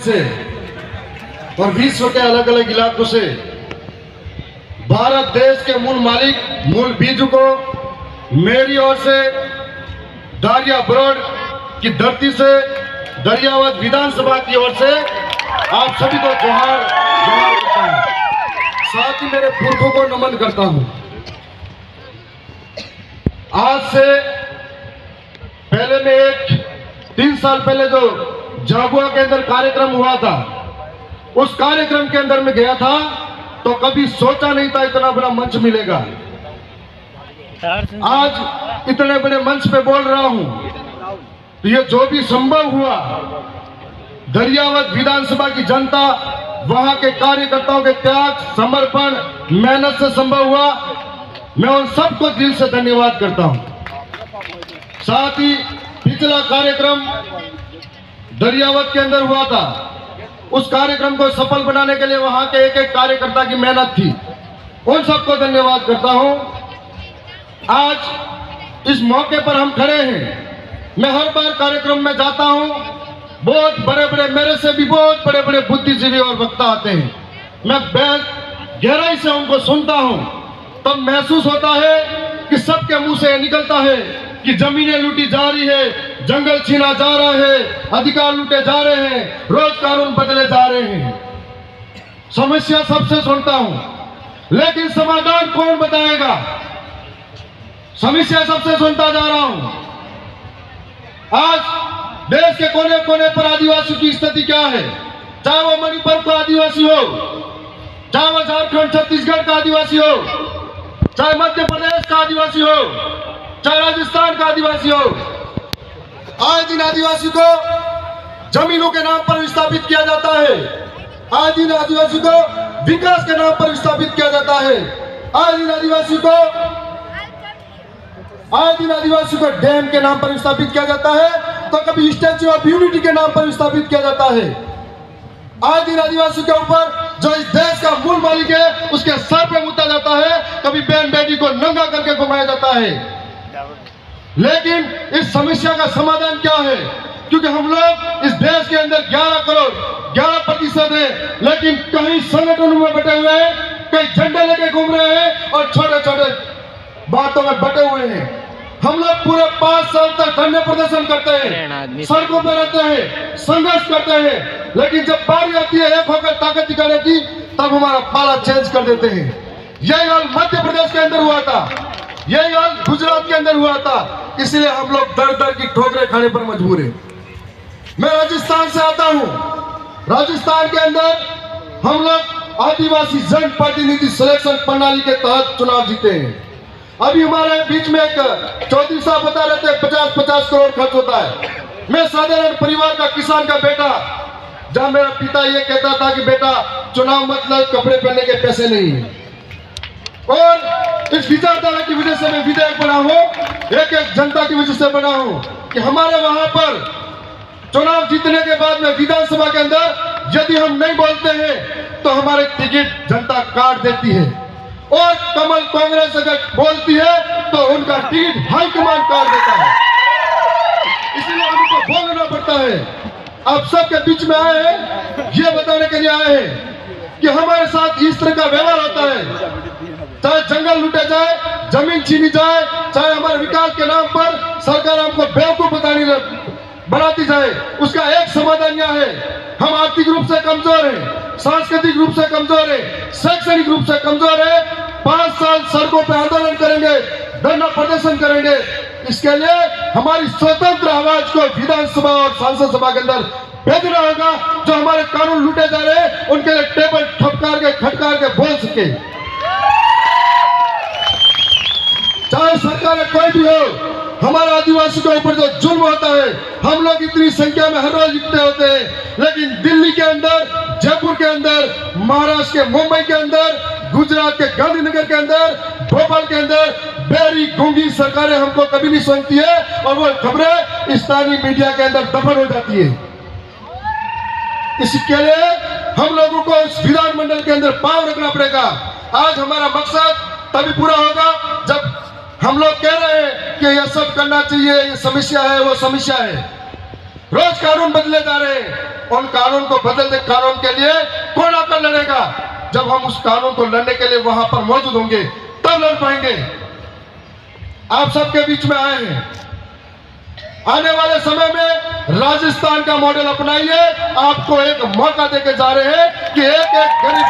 से और विश्व के अलग अलग इलाकों से भारत देश के मूल मालिक मूल बीज को मेरी ओर से दारिया ब्रॉड की धरती से दरियावत विधानसभा की ओर से आप सभी को जोहार जोहार करता हूं। साथ ही मेरे पुरखों को नमन करता हूं। आज से पहले में 3 साल पहले जो झाबुआ के अंदर कार्यक्रम हुआ था, उस कार्यक्रम के अंदर में गया था तो कभी सोचा नहीं था इतना बड़ा मंच मिलेगा। आज इतने बड़े मंच पे बोल रहा हूं तो ये जो भी संभव हुआ दरियावत विधानसभा की जनता, वहां के कार्यकर्ताओं के त्याग, समर्पण, मेहनत से संभव हुआ। मैं उन सबको दिल से धन्यवाद करता हूं। साथ ही पिछला कार्यक्रम दरियावत के अंदर हुआ था, उस कार्यक्रम को सफल बनाने के लिए वहां के एक एक कार्यकर्ता की मेहनत थी। उन सबको धन्यवाद करता हूं। आज इस मौके पर हम खड़े हैं। मैं हर बार कार्यक्रम में जाता हूं, बहुत बड़े बड़े, मेरे से भी बहुत बड़े बड़े बुद्धिजीवी और वक्ता आते हैं। मैं गहराई से उनको सुनता हूं, तब महसूस होता है कि सबके मुंह से निकलता है कि जमीनें लूटी जा रही है, जंगल छीना जा रहा है, अधिकार लूटे जा रहे हैं, रोज कानून बदले जा रहे हैं। समस्या सबसे सुनता हूं, लेकिन समाधान कौन बताएगा? समस्या सबसे सुनता जा रहा हूं। आज देश के कोने कोने पर आदिवासियों की स्थिति क्या है? चाहे वो मणिपुर का आदिवासी हो, चाहे वो झारखंड छत्तीसगढ़ का आदिवासी हो, चाहे मध्य प्रदेश का आदिवासी हो, चाहे राजस्थान का आदिवासी हो, आज दिन आदिवासी को जमीनों के नाम पर विस्थापित किया जाता है। आज दिन आदिवासी को विकास के नाम पर विस्थापित किया जाता है। आज दिन आदिवासी को डैम के नाम पर विस्थापित किया जाता है, तो कभी स्टैच्यू ऑफ यूनिटी के नाम पर विस्थापित किया जाता है। आज दिन आदिवासी के ऊपर जो इस देश का मूल मालिक है उसके सर पे मुद्दा जाता है, कभी बहन बेटी को नंगा करके घुमाया जाता है। लेकिन इस समस्या का समाधान क्या है? क्योंकि हम लोग इस देश के अंदर 11 करोड़ 11% है, लेकिन कहीं संगठनों में बटे हुए हैं, कहीं झंडे लेके घूम रहे हैं और छोटे छोटे बातों में बटे हुए हैं। हम लोग पूरे 5 साल तक धरने प्रदर्शन करते हैं, सड़कों पर रहते हैं, संघर्ष करते हैं, लेकिन जब बारी आती है एक होकर ताकत दिखाने की, तब हमारा पाला चेंज कर देते हैं। यही हाल मध्य प्रदेश के अंदर हुआ था, यही हाल गुजरात के अंदर हुआ था। इसलिए हम लोग दर दर की ठोकरें खाने पर मजबूर हैं। मैं राजस्थान से आता हूं। राजस्थान के अंदर हम लोग आदिवासी जन प्रतिनिधि सिलेक्शन प्रणाली के तहत चुनाव जीते हैं। अभी हमारे बीच में एक चौधरी साहब बता रहे थे 50-50 करोड़ खर्च होता है। मैं साधारण परिवार का, किसान का बेटा, जहां मेरा पिता ये कहता था कि बेटा चुनाव मतलब कपड़े पहनने के पैसे नहीं है, और इस विचारधारा की वजह से मैं विधायक बना हूं, एक एक जनता की वजह से बना हूं कि हमारे वहां पर चुनाव जीतने के बाद में विधानसभा के अंदर यदि हम नहीं बोलते हैं तो हमारे टिकट जनता काट देती है, और कमल कांग्रेस अगर बोलती है तो उनका टिकट हाईकमान काट देता है। इसलिए हमको बोलना पड़ता है। आप सबके बीच में आए हैं, ये बताने के लिए आए हैं कि हमारे साथ इस तरह का व्यवहार होता है। चाहे जंगल लूटे जाए, जमीन छीनी जाए, चाहे हमारे विकास के नाम पर सरकार हमको बेवकूफ बनाती जाए, उसका एक समाधान यह है, हम आर्थिक रूप से कमजोर हैं, सांस्कृतिक रूप से कमजोर हैं, शैक्षणिक रूप से कमजोर हैं। 5 साल सड़कों पर आंदोलन करेंगे, धरना प्रदर्शन करेंगे। इसके लिए हमारी स्वतंत्र आवाज को विधानसभा और सांसद सभा के अंदर भेजना होगा। जो हमारे कानून लूटे जा रहे हैं उनके लिए टेबल ठपकार के, खटकार के बोल सके। चाहे सरकार कोई भी हो, हमारे आदिवासी के ऊपर जो जुल्म होता है, हम लोग इतनी संख्या में हर रोज इकट्ठे होते हैं, लेकिन दिल्ली के अंदर, जयपुर के अंदर, महाराष्ट्र के मुंबई के अंदर, गुजरात के गांधीनगर के अंदर, भोपाल के अंदर बेरी गूंगी सरकारें हमको कभी नहीं सुनती है, और वो खबरें स्थानीय मीडिया के अंदर दफन हो जाती है। इसके लिए हम लोगों को इस विधानमंडल के अंदर पांव रखना पड़ेगा। आज हमारा मकसद तभी पूरा होगा जब हम लोग कह रहे हैं कि यह सब करना चाहिए, ये समस्या है, वो समस्या है। रोज कानून बदले जा रहे हैं, उन कानून को बदल दे। कानून के लिए कौन आकर लड़ेगा? जब हम उस कानून को लड़ने के लिए वहां पर मौजूद होंगे तब लड़ पाएंगे। आप सबके बीच में आए हैं। आने वाले समय में राजस्थान का मॉडल अपनाइए। आपको एक मौका देके जा रहे हैं कि एक एक गरीब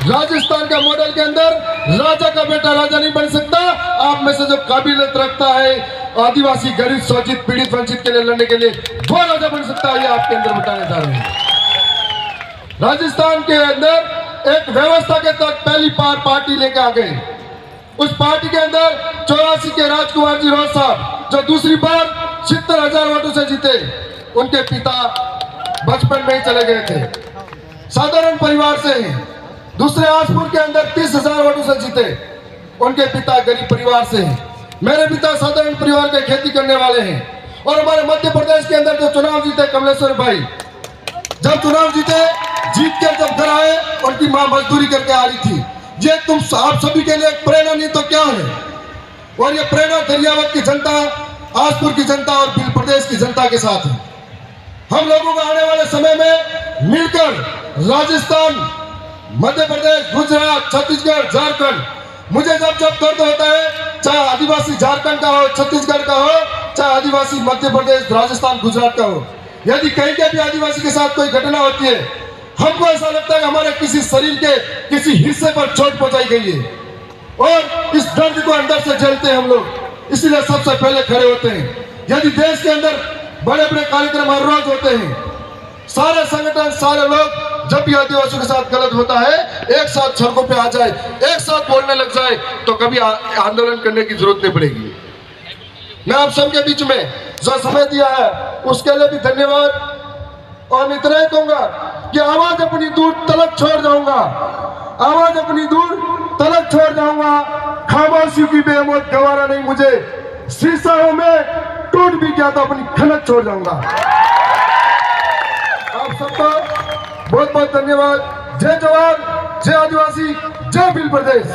राजस्थान का मॉडल के अंदर राजा का बेटा राजा नहीं बन सकता। आप में से जो काबिलियत रखता है आदिवासी, गरीब, शोषित, पीड़ित, वंचित के लिए लड़ने के लिए, वो राजा बन सकता है। ये आपके अंदर बताने जा रहे हैं। राजस्थान के अंदर एक व्यवस्था के तहत पहली बार पार्टी लेके आ गए। उस पार्टी के अंदर 84 के राजकुमार जी रोज साहब, जो दूसरी बार 70,000 वोटों से जीते, उनके पिता बचपन में ही चले गए थे, साधारण परिवार से हैं। दूसरे आसपुर के अंदर 30,000 वोटों से जीते, उनके पिता गरीब परिवार से हैं। मेरे पिता साधारण परिवार के खेती करने वाले हैं। और हमारे मध्य प्रदेश के अंदर जो चुनाव जीते कमलेश्वर भाई, जब चुनाव जीते, जीत कर जब घर आए, उनकी मां मजदूरी करके आ रही थी। ये तुम आप सभी के लिए प्रेरणा नहीं तो क्या है? और ये प्रेरणा दरियावत की जनता, आसपुर की जनता और भील प्रदेश की जनता के साथ है। हम लोगों को आने वाले समय में मिलकर राजस्थान, मध्य प्रदेश, गुजरात, छत्तीसगढ़, झारखंड, मुझे जब जब दर्द होता है, चाहे आदिवासी झारखंड का हो, छत्तीसगढ़ का हो, चाहे आदिवासी मध्य प्रदेश, राजस्थान, गुजरात का हो, यदि कहीं के भी आदिवासी के साथ कोई घटना होती है, हमको ऐसा लगता है कि हमारे किसी शरीर के किसी हिस्से पर चोट पहुंचाई गई है और इस दर्द को अंदर से झेलते हैं हम लोग। इसीलिए सबसे पहले खड़े होते हैं। यदि देश के अंदर बड़े बड़े कार्यक्रम हर रोज होते हैं, सारे संगठन, सारे लोग जब भी आदिवासियों के साथ गलत होता है एक साथ सड़कों पे आ जाए, एक साथ बोलने लग जाए, तो कभी आंदोलन करने की जरूरत नहीं पड़ेगी। मैं आप सबके बीच में जो समय दिया है उसके लिए भी धन्यवाद। और मैं इतना ही कहूंगा कि आवाज अपनी दूर तलक छोड़ जाऊंगा, आवाज अपनी दूर तलक छोड़ जाऊंगा। खामोशी की बेमौत गवारा नहीं मुझे, शीशा हो में टूट भी गया तो अपनी खनक छोड़ जाऊंगा। आप सबको बहुत बहुत धन्यवाद। जय जवान, जय आदिवासी, जय भील प्रदेश।